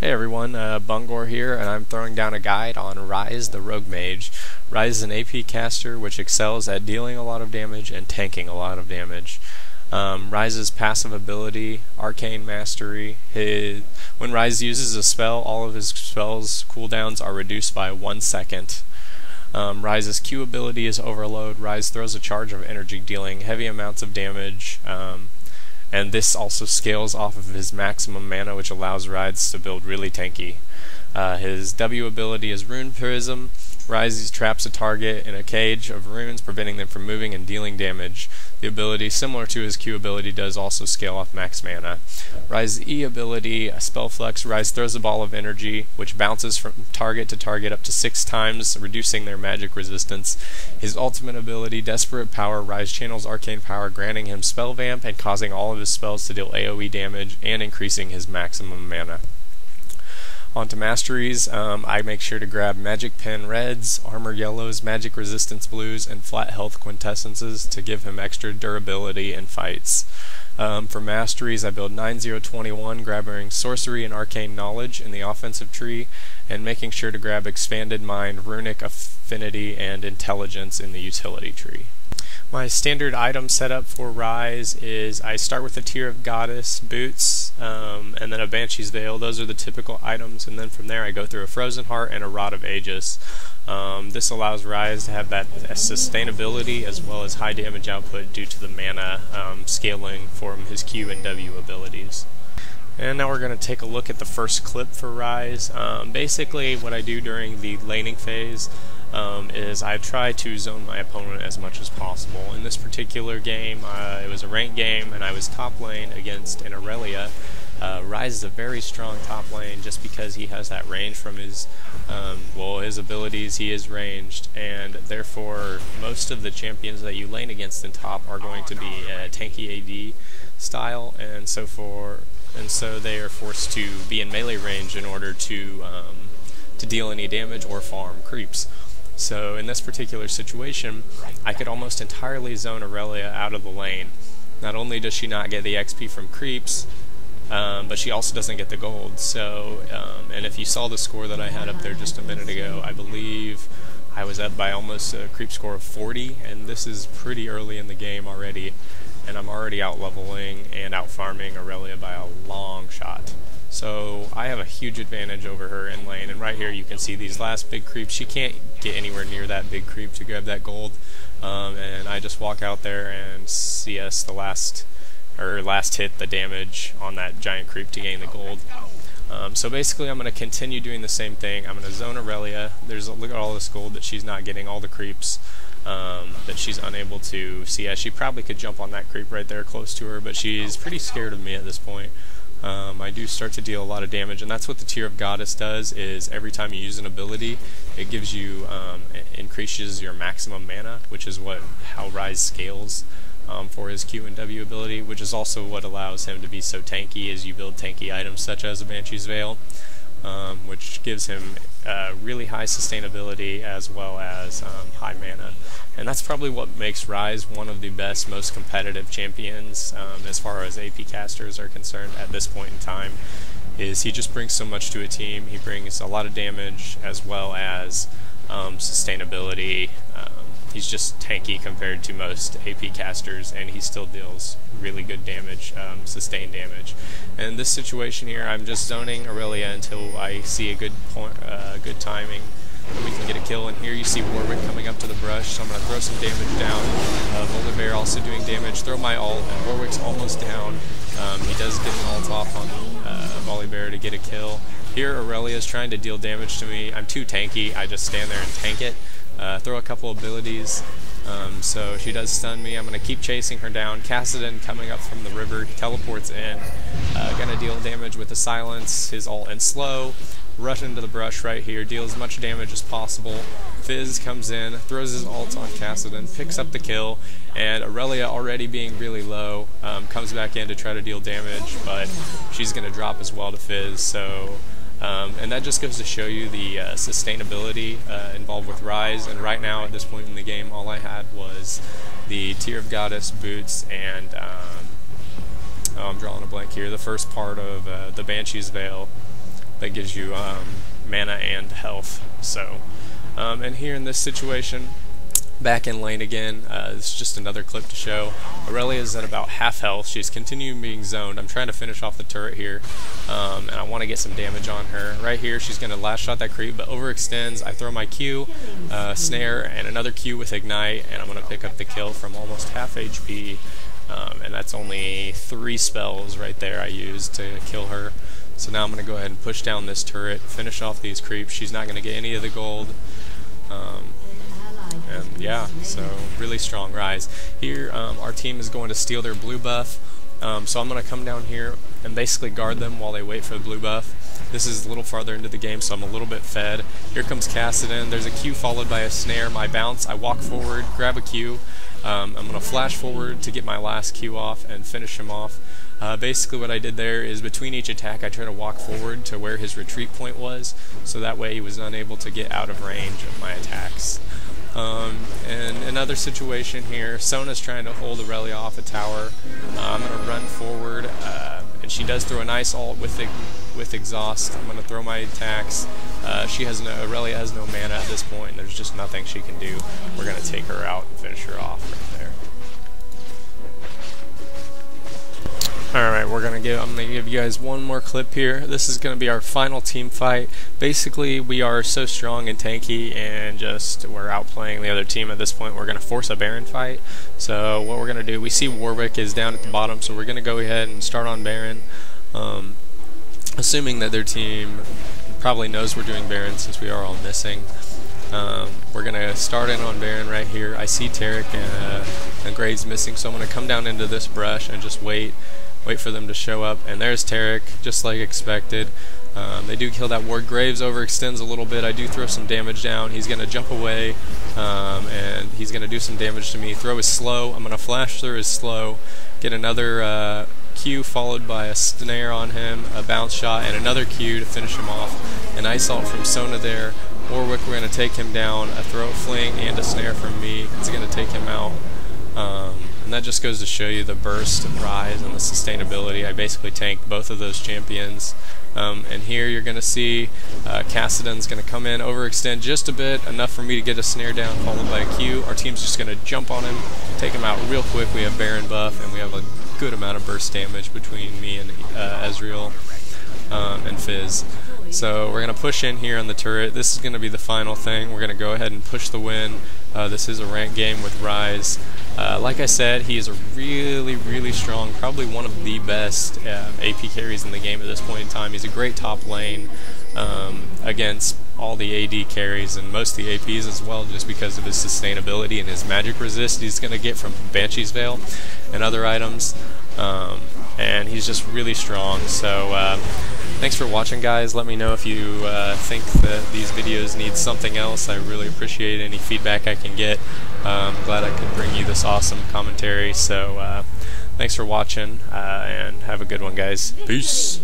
Hey everyone, Bungor here, and I'm throwing down a guide on Ryze the Rogue Mage. Ryze is an AP caster which excels at dealing a lot of damage and tanking a lot of damage. Ryze's passive ability, Arcane Mastery, when Ryze uses a spell, all of his spells cooldowns are reduced by 1 second. Ryze's Q ability is Overload. Ryze throws a charge of energy dealing heavy amounts of damage. And this also scales off of his maximum mana, which allows Ryze to build really tanky. His W ability is Rune Prism. Ryze traps a target in a cage of runes, preventing them from moving and dealing damage. The ability, similar to his Q ability, does also scale off max mana. Ryze's E ability, Spell Flex. Ryze throws a ball of energy, which bounces from target to target up to 6 times, reducing their magic resistance. His ultimate ability, Desperate Power. Ryze channels arcane power, granting him spell vamp and causing all of his spells to deal AoE damage and increasing his maximum mana. Onto Masteries, I make sure to grab Magic Pen Reds, Armor Yellows, Magic Resistance Blues, and Flat Health Quintessences to give him extra durability in fights. For Masteries, I build 9021, grabbing Sorcery and Arcane Knowledge in the offensive tree, and making sure to grab Expanded Mind, Runic Affinity, and Intelligence in the utility tree. My standard item setup for Ryze is I start with a Tear of Goddess, boots, and then a Banshee's Veil. Those are the typical items, and then from there I go through a Frozen Heart and a Rod of Aegis. This allows Ryze to have that sustainability as well as high damage output due to the mana scaling from his Q and W abilities. And now we're going to take a look at the first clip for Ryze. Basically what I do during the laning phase is I try to zone my opponent as much as possible. In this particular game, it was a ranked game, and I was top lane against an Aurelia. Ryze is a very strong top lane just because he has that range from his, his abilities. He is ranged, and therefore most of the champions that you lane against in top are going to be tanky AD style, and so they are forced to be in melee range in order to deal any damage or farm creeps. So in this particular situation, I could almost entirely zone Aurelia out of the lane. Not only does she not get the XP from creeps, but she also doesn't get the gold. So, and if you saw the score that I had up there just a minute ago, I believe I was up by almost a creep score of 40, and this is pretty early in the game already, and I'm already out leveling and out farming Aurelia by a long shot. So I have a huge advantage over her in lane, and right here you can see these last big creeps. She can't get anywhere near that big creep to grab that gold, and I just walk out there and CS the last hit the damage on that giant creep to gain the gold. So basically I'm going to continue doing the same thing. I'm going to zone Aurelia. Look at all this gold that she's not getting, all the creeps that she's unable to CS. She probably could jump on that creep right there close to her, but she's pretty scared of me at this point. I do start to deal a lot of damage, and that's what the Tear of Goddess does, is every time you use an ability, it gives you, increases your maximum mana, which is how Ryze scales for his Q and W ability, which is also what allows him to be so tanky as you build tanky items such as a Banshee's Veil, which gives him really high sustainability as well as high mana. And that's probably what makes Ryze one of the best, most competitive champions as far as AP casters are concerned at this point in time, is he just brings so much to a team. He brings a lot of damage as well as sustainability. He's just tanky compared to most AP casters, and he still deals really good damage, sustained damage. And in this situation here, I'm just zoning Aurelia until I see a good timing. We can get a kill, and here you see Warwick coming up to the brush, so I'm going to throw some damage down. Volibear also doing damage, throw my ult, and Warwick's almost down. He does get an ult off on Volibear to get a kill. Here Aurelia's trying to deal damage to me. I'm too tanky, I just stand there and tank it. Throw a couple abilities, so she does stun me. I'm going to keep chasing her down. Kassadin coming up from the river, teleports in, going to deal damage with the silence, his ult, and slow. Rush into the brush right here, deal as much damage as possible. Fizz comes in, throws his ult on Kassadin, picks up the kill, and Aurelia, already being really low, comes back in to try to deal damage, but she's going to drop as well to Fizz. So and that just goes to show you the sustainability involved with Ryze. And right now, at this point in the game, all I had was the Tear of Goddess, boots, and I'm drawing a blank here, the first part of the Banshee's Veil. that gives you mana and health. So, and here in this situation, back in lane again, this is just another clip to show. Aurelia is at about half health. She's continuing being zoned. I'm trying to finish off the turret here, and I want to get some damage on her. Right here, she's going to last shot that creep, but overextends. I throw my Q, snare, and another Q with ignite, and I'm going to pick up the kill from almost half HP, and that's only 3 spells right there I used to kill her. So now I'm going to go ahead and push down this turret, finish off these creeps. She's not going to get any of the gold. And yeah, so really strong Ryze. Here, our team is going to steal their blue buff, so I'm going to come down here and basically guard them while they wait for the blue buff. This is a little farther into the game, so I'm a little bit fed. Here comes Kassadin. There's a Q followed by a snare. My bounce, I walk forward, grab a Q. I'm going to flash forward to get my last Q off and finish him off. Basically what I did there is between each attack I try to walk forward to where his retreat point was, so that way he was unable to get out of range of my attacks. And another situation here, Sona's trying to hold Aurelia off a tower. I'm going to run forward, and she does throw a nice ult with exhaust. I'm going to throw my attacks. Aurelia has no mana at this point, and there's just nothing she can do. We're going to take her out and finish her off right there. Alright, I'm gonna give you guys one more clip here. This is gonna be our final team fight. Basically, we are so strong and tanky, and we're outplaying the other team at this point. We're gonna force a Baron fight. So what we're gonna do, we see Warwick is down at the bottom, so we're gonna go ahead and start on Baron. Assuming that their team probably knows we're doing Baron since we are all missing. We're gonna start in on Baron right here. I see Tarek and Graves missing, so I'm gonna come down into this brush and just wait for them to show up, and there's Tarek, just like expected. They do kill that ward. Graves overextends a little bit. I do throw some damage down. He's going to jump away, and he's going to do some damage to me. Throw his slow. I'm going to flash through his slow, get another Q followed by a snare on him, a bounce shot, and another Q to finish him off. An ice ult from Sona there. Warwick, we're going to take him down. A throat fling and a snare from me. It's going to take him out. And that just goes to show you the burst of Ryze and the sustainability. I basically tanked both of those champions. And here you're going to see Kassadin's going to come in, overextend just a bit, enough for me to get a snare down, followed by a Q. Our team's just going to jump on him, take him out real quick. We have Baron buff, and we have a good amount of burst damage between me and Ezreal and Fizz. So we're going to push in here on the turret. This is going to be the final thing. We're going to go ahead and push the win. This is a ranked game with Ryze. Like I said, he is a really strong, probably one of the best AP carries in the game at this point in time. He's a great top lane against all the AD carries and most of the APs as well, just because of his sustainability and his magic resist he's going to get from Banshee's Veil and other items. And he's just really strong. So thanks for watching, guys. Let me know if you think that these videos need something else. I really appreciate any feedback I can get. I'm glad I could bring you this awesome commentary. So thanks for watching, and have a good one, guys. Peace.